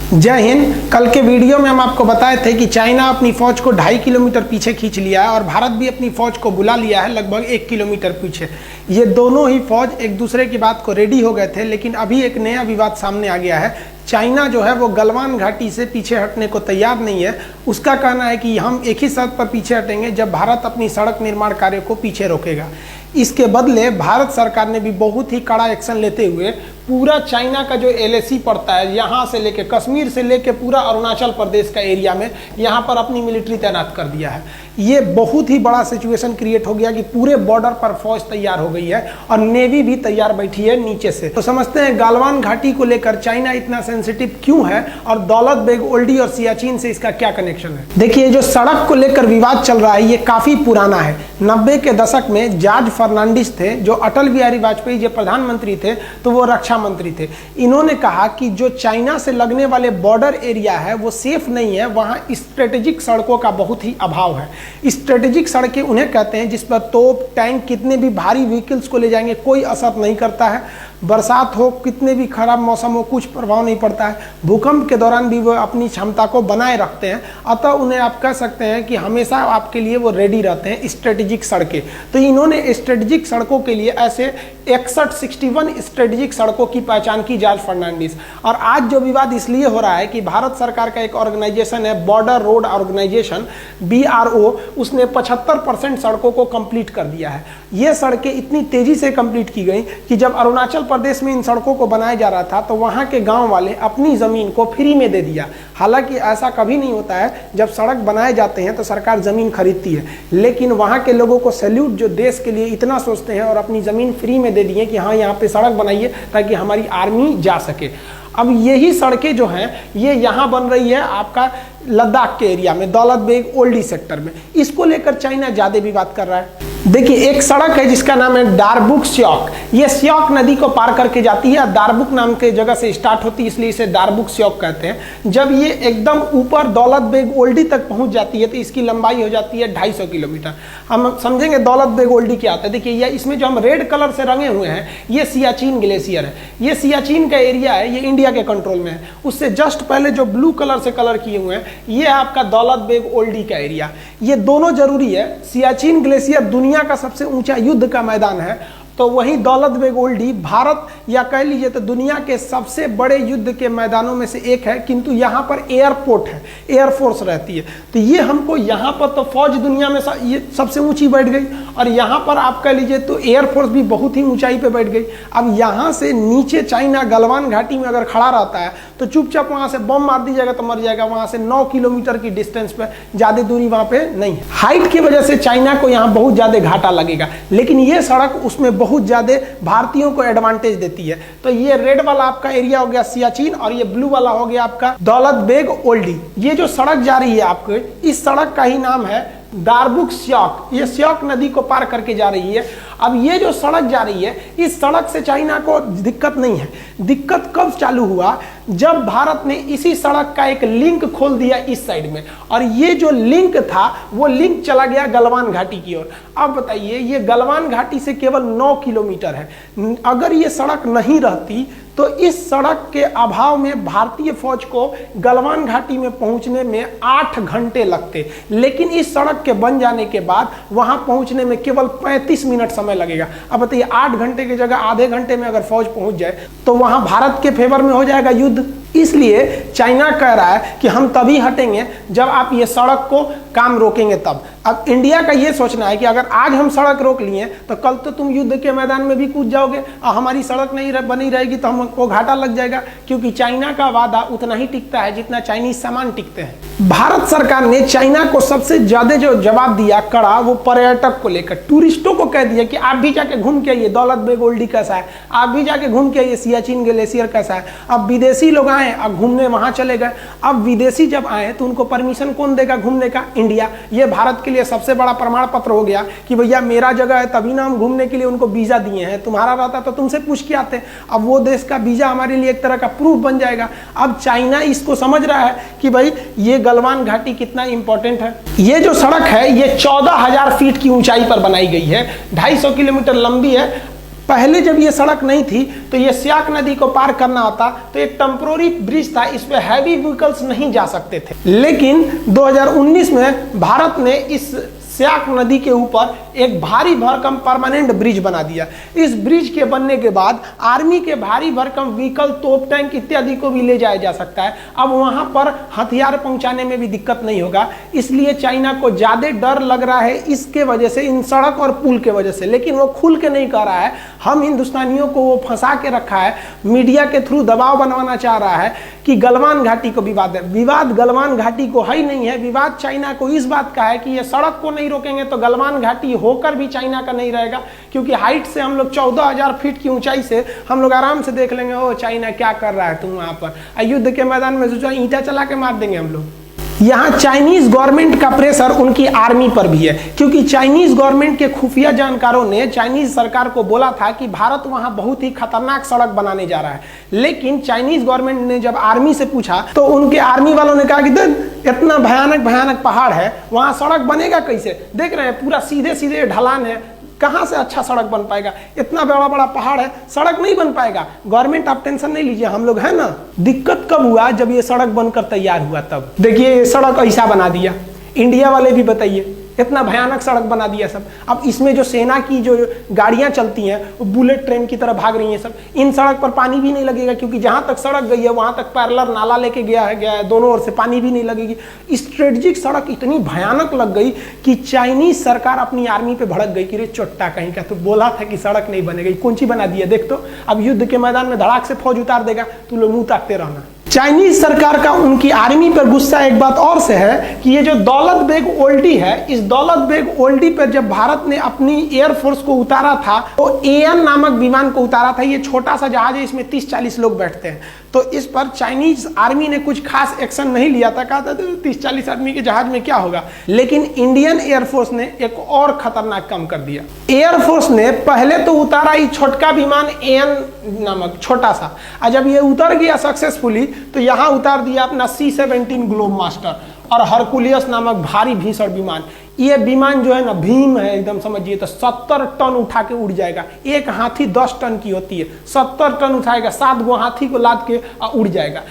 जय हिंद। कल के वीडियो में हम आपको बताए थे कि चाइना अपनी फौज को 2.5 किलोमीटर पीछे खींच लिया है और भारत भी अपनी फौज को बुला लिया है लगभग 1 किलोमीटर पीछे। ये दोनों ही फौज एक दूसरे की बात को रेडी हो गए थे, लेकिन अभी एक नया विवाद सामने आ गया है। चाइना जो है वो गलवान घाटी से पीछे हटने को तैयार नहीं है। उसका कहना है कि हम एक ही शर्त पर पीछे हटेंगे जब भारत अपनी सड़क निर्माण कार्य को पीछे रोकेगा। इसके बदले भारत सरकार ने भी बहुत ही कड़ा एक्शन लेते हुए पूरा चाइना का जो LAC पड़ता है, यहाँ से लेके कश्मीर से लेके पूरा अरुणाचल प्रदेश का एरिया में यहाँ पर अपनी मिलिट्री तैनात कर दिया है। ये बहुत ही बड़ा सिचुएशन क्रिएट हो गया कि पूरे बॉर्डर पर फौज तैयार हो गई है और नेवी भी तैयार बैठी है नीचे से। तो समझते हैं गलवान घाटी को लेकर चाइना इतना सेंसिटिव क्यों है और दौलत बेग ओल्डी और सियाचिन से इसका क्या कनेक्शन है। देखिए, जो सड़क को लेकर विवाद चल रहा है ये काफी पुराना है। 90 के दशक में जॉर्ज फर्नांडिस थे, जो अटल बिहारी वाजपेयी जो प्रधानमंत्री थे तो वो रक्षा मंत्री थे। इन्होंने कहा कि जो चाइना से लगने वाले बॉर्डर एरिया है वो सेफ नहीं है, वहाँ स्ट्रेटेजिक सड़कों का बहुत ही अभाव है। स्ट्रेटेजिक सड़कें उन्हें कहते हैं जिस पर तोप टैंक कितने भी भारी व्हीकल्स को ले जाएंगे कोई असर नहीं करता है। बरसात हो, कितने भी खराब मौसम हो, कुछ प्रभाव नहीं पड़ता है। भूकंप के दौरान भी वो अपनी क्षमता को बनाए रखते हैं। अतः उन्हें आप कह सकते हैं कि हमेशा आपके लिए वो रेडी रहते हैं स्ट्रेटेजिक सड़कें। तो इन्होंने स्ट्रेटेजिक सड़कों के लिए ऐसे 61 स्ट्रेटेजिक सड़कों की पहचान की जॉर्ज फर्नांडिस। और आज जो विवाद इसलिए हो रहा है कि भारत सरकार का एक ऑर्गेनाइजेशन है बॉर्डर रोड ऑर्गेनाइजेशन BRO, उसने 75% सड़कों को कंप्लीट कर दिया है। ये सड़कें इतनी तेजी से कंप्लीट की गई कि जब अरुणाचल प्रदेश में इन सड़कों को बनाया जा रहा था तो वहां के गांव वाले अपनी जमीन को फ्री में दे दिया। हालांकि ऐसा कभी नहीं होता है, जब सड़क बनाए जाते हैं तो सरकार जमीन खरीदती है, लेकिन वहां के लोगों को सैल्यूट जो देश के लिए इतना सोचते हैं और अपनी जमीन फ्री में दे दिए कि हाँ यहाँ पे सड़क बनाइए ताकि हमारी आर्मी जा सके। अब यही सड़कें जो हैं ये यहाँ बन रही है आपका लद्दाख के एरिया में, दौलत बेग ओल्डी सेक्टर में। इसको लेकर चाइना ज्यादा विवाद कर रहा है। देखिए, एक सड़क है जिसका नाम है दारबुक स्योक। ये स्योक नदी को पार करके जाती है। दारबुक नाम के जगह से स्टार्ट होती है, इसलिए इसे दारबुक स्योक कहते हैं। जब ये एकदम ऊपर दौलत बेग ओल्डी तक पहुंच जाती है तो इसकी लंबाई हो जाती है 250 किलोमीटर। हम समझेंगे दौलत बेग ओल्डी क्या आता है। देखिए, ये इसमें जो हम रेड कलर से रंगे हुए हैं ये सियाचिन ग्लेशियर है। ये सियाचिन का एरिया है, ये इंडिया के कंट्रोल में है। उससे जस्ट पहले जो ब्लू कलर से कलर किए हुए हैं ये है आपका दौलत बेग ओल्डी का एरिया। ये दोनों जरूरी है। सियाचिन ग्लेशियर दुनिया का सबसे ऊंचा युद्ध का मैदान है, तो वहीं दौलत बेग ओल्डी भारत या कह लीजिए तो दुनिया के सबसे बड़े युद्ध के मैदानों में से एक है। किंतु यहाँ पर एयरपोर्ट है, एयरफोर्स रहती है। तो ये हमको यहाँ पर तो फौज दुनिया में ये सबसे ऊंची बैठ गई और यहाँ पर आप कह लीजिए तो एयरफोर्स भी बहुत ही ऊंचाई पे बैठ गई। अब यहाँ से नीचे चाइना गलवान घाटी में अगर खड़ा रहता है तो चुपचाप वहाँ से बम मार दीजिएगा तो मर जाएगा। वहाँ से 9 किलोमीटर की डिस्टेंस पे, ज़्यादा दूरी वहाँ पे नहीं है। हाइट की वजह से चाइना को यहाँ बहुत ज़्यादा घाटा लगेगा, लेकिन ये सड़क उसमें बहुत ज्यादा भारतीयों को एडवांटेज देती है। तो ये रेड वाला आपका एरिया हो गया सियाचिन और ये ब्लू वाला हो गया आपका दौलत बेग ओल्डी। ये जो सड़क जा रही है आपको, इस सड़क का ही नाम है दारबुक स्योक। ये स्योक नदी को पार करके जा रही है। अब ये जो सड़क जा रही है इस सड़क से चाइना को दिक्कत नहीं है। दिक्कत कब चालू हुआ, जब भारत ने इसी सड़क का एक लिंक खोल दिया इस साइड में, और ये जो लिंक था वो लिंक चला गया गलवान घाटी की ओर। अब बताइए, ये गलवान घाटी से केवल 9 किलोमीटर है। अगर ये सड़क नहीं रहती तो इस सड़क के अभाव में भारतीय फौज को गलवान घाटी में पहुंचने में 8 घंटे लगते, लेकिन इस सड़क के बन जाने के बाद वहां पहुंचने में केवल 35 मिनट समय लगेगा। अब बताइए, 8 घंटे की जगह आधे घंटे में अगर फौज पहुंच जाए तो वहां भारत के फेवर में हो जाएगा युद्ध। इसलिए चाइना कह रहा है कि हम तभी हटेंगे जब आप ये सड़क को काम रोकेंगे तब। अब इंडिया का ये सोचना है कि अगर आज हम सड़क रोक लिए तो कल तो तुम युद्ध के मैदान में भी कूद जाओगे और हमारी सड़क नहीं बनी रहेगी तो हमको घाटा लग जाएगा, क्योंकि चाइना का वादा उतना ही टिकता है जितना चाइनीज सामान टिकते हैं। भारत सरकार ने चाइना को सबसे ज्यादा जो जवाब दिया कड़ा, वो पर्यटक को लेकर टूरिस्टों को कह दिया कि आप भी जाके घूम के आइए दौलत बेग ओल्डी कैसा है, आप भी जाके घूम के आइए सियाचिन ग्लेशियर कैसा है। अब विदेशी लोग आए, अब घूमने वहां चले गए। अब विदेशी जब आए तो उनको परमिशन कौन देगा घूमने का? इंडिया। ये भारत के लिए सबसे बड़ा प्रमाण पत्र हो गया कि भैया मेरा जगह है, तभी ना हम घूमने के लिए उनको वीजा दिए हैं। तुम्हारा रहता तो तुमसे पूछ के आते। अब वो देश का वीजा हमारे लिए एक तरह का प्रूफ बन जाएगा। अब चाइना इसको समझ रहा है कि भाई ये गलवान घाटी कितना इंपॉर्टेंट है। ये जो सड़क है ये 14,000 फीट की ऊंचाई पर बनाई गई है, 250 किलोमीटर लंबी है। पहले जब ये सड़क नहीं थी तो ये स्याक नदी को पार करना होता तो एक टेम्पोररी ब्रिज था, इस पे हैवी व्हीकल्स नहीं जा सकते थे। लेकिन 2019 में भारत ने इस स्याक नदी के ऊपर एक भारी भरकम परमानेंट ब्रिज बना दिया। इस ब्रिज के बनने के बाद आर्मी के भारी भरकम व्हीकल, तोप टैंक इत्यादि को भी ले जाया जा सकता है। अब वहां पर हथियार पहुंचाने में भी दिक्कत नहीं होगा, इसलिए चाइना को ज्यादा डर लग रहा है इसके वजह से, इन सड़क और पुल के वजह से। लेकिन वो खुल के नहीं कह रहा है, हम हिंदुस्तानियों को वो फंसा के रखा है, मीडिया के थ्रू दबाव बनवाना चाह रहा है कि गलवान घाटी को विवाद है। विवाद गलवान घाटी को है ही नहीं है, विवाद चाइना को इस बात का है कि ये सड़क को नहीं रोकेंगे तो गलवान घाटी होकर भी चाइना का नहीं रहेगा, क्योंकि हाइट से हम लोग 14,000 फीट की ऊंचाई से हम लोग आराम से देख लेंगे, ओ चाइना क्या कर रहा है तुम वहां पर। युद्ध के मैदान में सोचा ईंटा चला के मार देंगे हम लोग। यहाँ चाइनीज गवर्नमेंट का प्रेशर उनकी आर्मी पर भी है, क्योंकि चाइनीज गवर्नमेंट के खुफिया जानकारों ने चाइनीज सरकार को बोला था कि भारत वहां बहुत ही खतरनाक सड़क बनाने जा रहा है। लेकिन चाइनीज गवर्नमेंट ने जब आर्मी से पूछा तो उनके आर्मी वालों ने कहा कि इतना भयानक भयानक पहाड़ है, वहां सड़क बनेगा कैसे? देख रहे हैं पूरा सीधे सीधे ढलान है, कहां से अच्छा सड़क बन पाएगा? इतना बड़ा बड़ा पहाड़ है, सड़क नहीं बन पाएगा। गवर्नमेंट आप टेंशन नहीं लीजिए, हम लोग है ना। दिक्कत कब हुआ? जब ये सड़क बनकर तैयार हुआ तब। देखिए ये सड़क ऐसा बना दिया, इंडिया वाले भी बताइए, इतना भयानक सड़क बना दिया सब। अब इसमें जो सेना की जो गाड़ियां चलती हैं वो बुलेट ट्रेन की तरह भाग रही हैं सब। इन सड़क पर पानी भी नहीं लगेगा, क्योंकि जहां तक सड़क गई है वहां तक पैरेलल नाला लेके गया है, दोनों ओर से पानी भी नहीं लगेगी। स्ट्रेटेजिक सड़क इतनी भयानक लग गई कि चाइनीज सरकार अपनी आर्मी पे भड़क गई कि रे चोट्टा कहीं का, तो बोला था कि सड़क नहीं बनेगी, कौन सी बना दिया देख तो। अब युद्ध के मैदान में धड़ाक से फौज उतार देगा, तू लोग मुंह ताकते रहना। चाइनीज सरकार का उनकी आर्मी पर गुस्सा एक बात और से है कि ये जो दौलत बेग ओल्डी है, इस दौलत बेग ओल्डी पर जब भारत ने अपनी एयरफोर्स को उतारा था तो एएन नामक विमान को उतारा था। ये छोटा सा जहाज है, इसमें 30-40 लोग बैठते हैं। तो इस पर चाइनीज आर्मी ने कुछ खास एक्शन नहीं लिया था, कहा था 30-40 आदमी के जहाज में क्या होगा। लेकिन इंडियन एयरफोर्स ने एक और खतरनाक काम कर दिया। एयरफोर्स ने पहले तो उतारा ही छोटका विमान एएन नामक छोटा सा, और जब ये उतर गया सक्सेसफुली तो यहां उतार दिया अपना C-17 ग्लोब मास्टर और हरकुलियस नामक भारी भीषण विमान। ये विमान जो है ना भीम है एकदम, समझिए तो 70 टन उठा के उड़ जाएगा। एक हाथी 10 टन की होती है, 70 टन उठाएगा, 7 गो हाथी को लाद के उड़ जाएगा।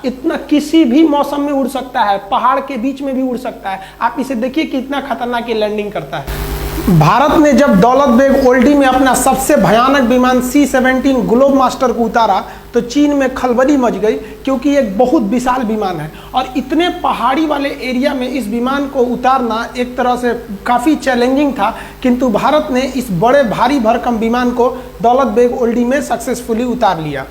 इतना किसी भी मौसम में उड़ सकता है, पहाड़ के बीच में भी उड़ सकता है। आप इसे देखिए कितना खतरनाक ये लैंडिंग करता है। भारत ने जब दौलत बेग ओल्डी में अपना सबसे भयानक विमान C-17 ग्लोब मास्टर को उतारा तो चीन में खलबली मच गई, क्योंकि एक बहुत विशाल विमान है और इतने पहाड़ी वाले एरिया में इस विमान को उतारना एक तरह से काफ़ी चैलेंजिंग था। किंतु भारत ने इस बड़े भारी भरकम विमान को दौलत बेग ओल्डी में सक्सेसफुली उतार लिया।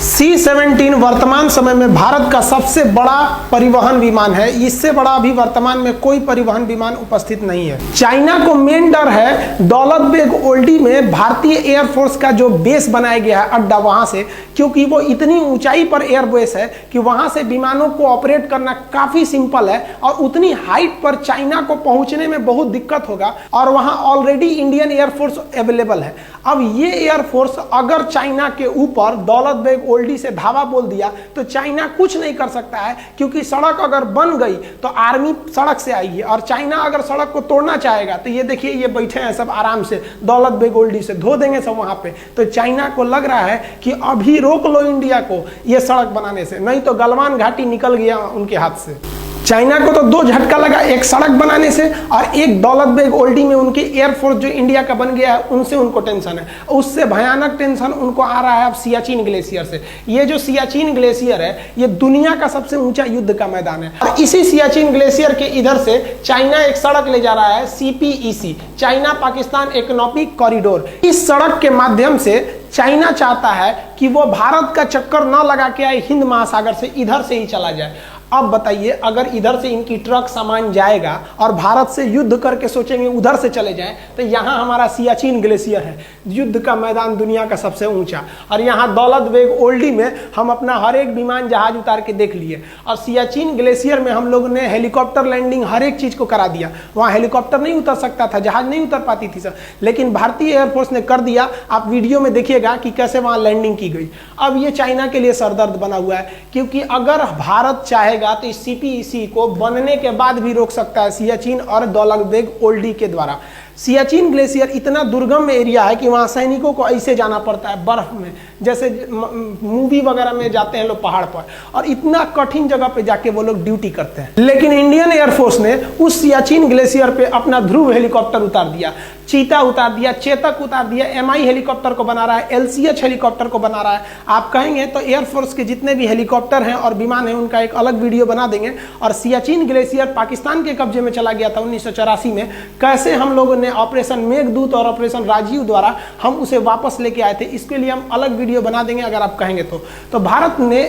C-17 वर्तमान समय में भारत का सबसे बड़ा परिवहन विमान है। इससे बड़ा अभी वर्तमान में कोई परिवहन विमान उपस्थित नहीं है। चाइना को मेन डर है दौलत बेग ओल्डी में भारतीय एयरफोर्स का जो बेस बनाया गया है अड्डा, वहां से, क्योंकि वो इतनी ऊंचाई पर एयरबेस है कि वहां से विमानों को ऑपरेट करना काफी सिंपल है और उतनी हाइट पर चाइना को पहुंचने में बहुत दिक्कत होगा। और वहां ऑलरेडी इंडियन एयरफोर्स अवेलेबल है। अब ये एयरफोर्स अगर चाइना के ऊपर दौलत बेग ओल्डी से धावा बोल दिया तो चाइना कुछ नहीं कर सकता है, क्योंकि सड़क अगर बन गई तो आर्मी सड़क से आएगी और चाइना अगर सड़क को तोड़ना चाहेगा तो ये देखिए ये बैठे हैं सब आराम से, दौलत बेग ओल्डी से धो देंगे सब वहां पे। तो चाइना को लग रहा है कि अभी रोक लो इंडिया को ये सड़क बनाने से, नहीं तो गलवान घाटी निकल गया उनके हाथ से। चाइना को तो 2 झटका लगा, एक सड़क बनाने से और एक दौलत बेग ओल्डी में उनकी एयरफोर्स जो इंडिया का बन गया है उनसे उनको टेंशन है। उससे भयानक टेंशन उनको आ रहा है अब सियाचिन ग्लेशियर से। ये जो सियाचिन ग्लेशियर है ये दुनिया का सबसे ऊंचा युद्ध का मैदान है और इसी सियाचिन ग्लेशियर के इधर से चाइना एक सड़क ले जा रहा है, CPEC, China Pakistan economic corridor. इस सड़क के माध्यम से चाइना चाहता है कि वो भारत का चक्कर न लगा के आए हिंद महासागर से, इधर से ही चला जाए। अब बताइए, अगर इधर से इनकी ट्रक सामान जाएगा और भारत से युद्ध करके सोचेंगे उधर से चले जाएं, तो यहाँ हमारा सियाचिन ग्लेशियर है, युद्ध का मैदान दुनिया का सबसे ऊंचा, और यहाँ दौलत बेग ओल्डी में हम अपना हर एक विमान जहाज उतार के देख लिए। और सियाचिन ग्लेशियर में हम लोगों ने हेलीकॉप्टर लैंडिंग हर एक चीज को करा दिया। वहाँ हेलीकॉप्टर नहीं उतर सकता था, जहाज नहीं उतर पाती थी सर, लेकिन भारतीय एयरफोर्स ने कर दिया। आप वीडियो में देखिएगा कि कैसे वहाँ लैंडिंग की गई। अब ये चाइना के लिए सरदर्द बना हुआ है, क्योंकि अगर भारत चाहेगा तो इस CPEC को बनने के बाद भी रोक सकता है सियाचिन और दौलत बेग ओल्डी के द्वारा। सियाचिन ग्लेशियर इतना दुर्गम एरिया है कि वहाँ सैनिकों को ऐसे जाना पड़ता है बर्फ में, जैसे मूवी वगैरह में जाते हैं लोग पहाड़ पर, और इतना कठिन जगह पे जाके वो लोग ड्यूटी करते हैं। लेकिन इंडियन एयरफोर्स ने उस सियाचिन ग्लेशियर पे अपना ध्रुव हेलीकॉप्टर उतार दिया, चीता उतार दिया, चेतक उतार दिया, MI हेलीकॉप्टर को बना रहा है, LCH हेलीकॉप्टर को बना रहा है। आप कहेंगे तो एयरफोर्स के जितने भी हेलीकॉप्टर हैं और विमान हैं उनका एक अलग वीडियो बना देंगे। और सियाचिन ग्लेशियर पाकिस्तान के कब्जे में चला गया था 1984 में, कैसे हम लोगों ने ऑपरेशन मेघदूत और ऑपरेशन राजीव द्वारा हम उसे वापस लेके आए थे, इसके लिए हम अलग वीडियो बना देंगे अगर आप कहेंगे तो भारत ने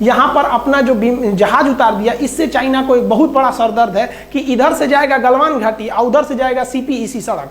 यहाँ पर अपना जो जहाज उतार दिया, इससे चाइना को एक बहुत बड़ा सरदर्द है कि इधर से जाएगा गलवान घाटी और उधर से जाएगा CPEC सड़क।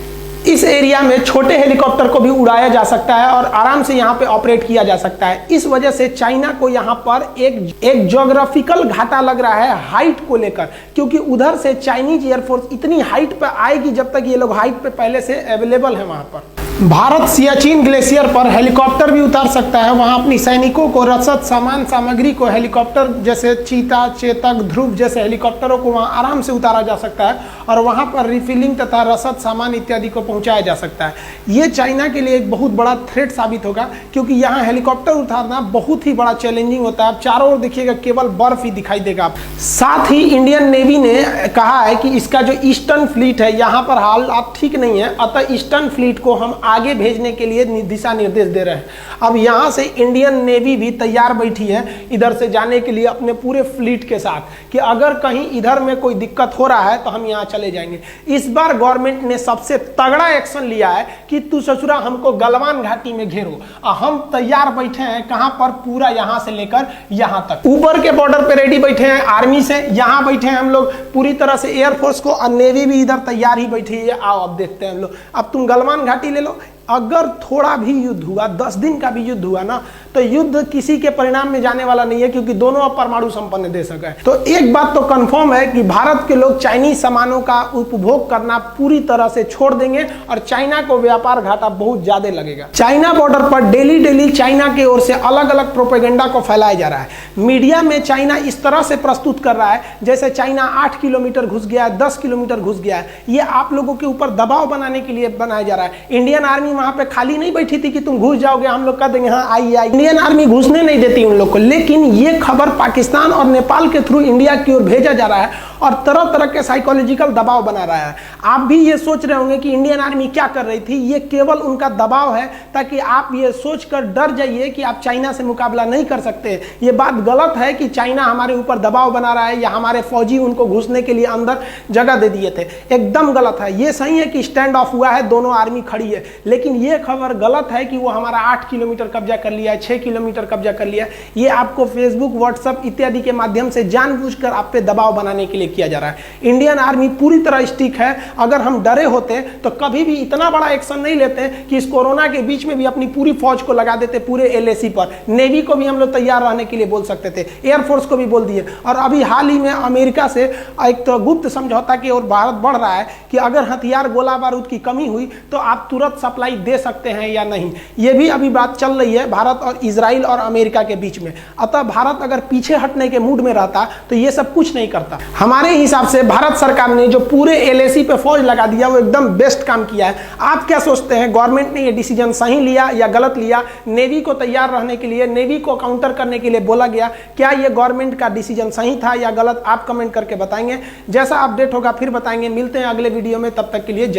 इस एरिया में छोटे हेलीकॉप्टर को भी उड़ाया जा सकता है और आराम से यहाँ पे ऑपरेट किया जा सकता है। इस वजह से चाइना को यहाँ पर एक ज्योग्राफिकल घाटा लग रहा है हाइट को लेकर, क्योंकि उधर से चाइनीज एयरफोर्स इतनी हाइट पे आएगी जब तक ये लोग हाइट पे पहले से अवेलेबल है। वहाँ पर भारत सियाचिन ग्लेशियर पर हेलीकॉप्टर भी उतार सकता है, वहाँ अपनी सैनिकों को, रसद, सामान सामग्री को, हेलीकॉप्टर जैसे चीता, चेतक, ध्रुव जैसे हेलीकॉप्टरों को वहाँ आराम से उतारा जा सकता है और वहाँ पर रिफिलिंग तथा रसद, सामान इत्यादि को पहुँचाया जा सकता है। ये चाइना के लिए एक बहुत बड़ा थ्रेट साबित होगा, क्योंकि यहाँ हेलीकॉप्टर उतारना बहुत ही बड़ा चैलेंजिंग होता है। आप चारों ओर देखिएगा केवल बर्फ ही दिखाई देगा। साथ ही इंडियन नेवी ने कहा है कि इसका जो ईस्टर्न फ्लीट है यहाँ पर हालात ठीक नहीं है, अतः ईस्टर्न फ्लीट को हम आगे भेजने के लिए दिशा निर्देश दे रहे हैं। अब यहाँ से इंडियन नेवी भी तैयार बैठी है इधर से जाने के लिए अपने पूरे फ्लीट के साथ, कि अगर कहीं इधर में कोई दिक्कत हो रहा है तो हम यहाँ चले जाएंगे। इस बार गवर्नमेंट ने सबसे तगड़ा एक्शन लिया है कि तू ससुरा हमको गलवान घाटी में घेरो, और हम तैयार बैठे हैं कहाँ पर, पूरा यहाँ से लेकर यहाँ तक ऊपर के बॉर्डर पे रेडी बैठे हैं आर्मी से, यहाँ बैठे हैं हम लोग पूरी तरह से एयरफोर्स को, और नेवी भी इधर तैयार ही बैठी है। आओ अब देखते हैं हम लोग। अब तुम गलवान घाटी ले लो। अगर थोड़ा भी युद्ध हुआ, 10 दिन का भी युद्ध हुआ ना, तो युद्ध किसी के परिणाम में जाने वाला नहीं है, क्योंकि दोनों अब परमाणु संपन्न देश है। तो एक बात तो कंफर्म है कि भारत के लोग चाइनीज सामानों का उपभोग करना पूरी तरह से छोड़ देंगे और चाइना को व्यापार घाटा बहुत ज्यादा लगेगा। चाइना बॉर्डर पर डेली चाइना की ओर से अलग अलग प्रोपेगेंडा को फैलाया जा रहा है। मीडिया में चाइना इस तरह से प्रस्तुत कर रहा है जैसे चाइना 8 किलोमीटर घुस गया है, 10 किलोमीटर घुस गया है। ये आप लोगों के ऊपर दबाव बनाने के लिए बनाया जा रहा है। इंडियन आर्मी वहां पे खाली नहीं बैठी थी कि तुम घुस जाओगे, हम लोग कह देंगे हाँ आइए। इंडियन आर्मी घुसने नहीं देती उन लोग को, लेकिन ये खबर पाकिस्तान और नेपाल के थ्रू इंडिया की ओर भेजा जा रहा है और तरह तरह के साइकोलॉजिकल दबाव बना रहा है। आप भी ये सोच रहे होंगे कि इंडियन आर्मी क्या कर रही थी, ये केवल उनका दबाव है ताकि आप ये सोचकर डर जाइए कि आप चाइना से मुकाबला नहीं कर सकते। ये बात गलत है कि चाइना हमारे ऊपर दबाव बना रहा है या हमारे फौजी उनको घुसने के लिए अंदर जगह दे दिए थे, एकदम गलत है। ये सही है कि स्टैंड ऑफ हुआ है, दोनों आर्मी खड़ी है, लेकिन ये खबर गलत है कि वो हमारा 8 किलोमीटर कब्जा कर लिया है, 6 किलोमीटर कब्जा कर लिया है। ये आपको फेसबुक, व्हाट्सएप इत्यादि के माध्यम से जानबूझकर आप पे दबाव बनाने के लिए किया जा रहा है। इंडियन आर्मी पूरी तरह स्टिक है। अगर हम डरे होते तो कभी भी इतना बड़ा एक्शन नहीं लेते कि इस कोरोना के बीच में भी अपनी पूरी फौज को लगा देते पूरे LAC पर। नेवी को भी हम लोग तैयार रहने के लिए बोल सकते थे, एयरफोर्स को भी बोल दिए। और अभी हाल ही में अमेरिका से एक तो गुप्त समझौता की ओर भारत बढ़ रहा है कि अगर हथियार, गोला बारूद की कमी हुई तो आप तुरंत सप्लाई दे सकते हैं या नहीं। ये भी अभी बात चल रही है भारत और इजराइल और अमेरिका के बीच में। अतः भारत अगर पीछे हटने के मूड में रहता तो ये सब कुछ नहीं करता। हमारे हिसाब से भारत सरकार ने जो पूरे LAC पे फौज लगा दिया वो एकदम बेस्ट काम किया है। आप क्या सोचते हैं, गवर्नमेंट ने ये डिसीजन सही लिया या गलत लिया? नेवी को तैयार रहने के लिए, नेवी को काउंटर करने के लिए बोला गया, क्या ये गवर्नमेंट का डिसीजन सही था या गलत? आप कमेंट करके बताएंगे। जैसा अपडेट होगा फिर बताएंगे। मिलते हैं अगले वीडियो में, तब तक के लिए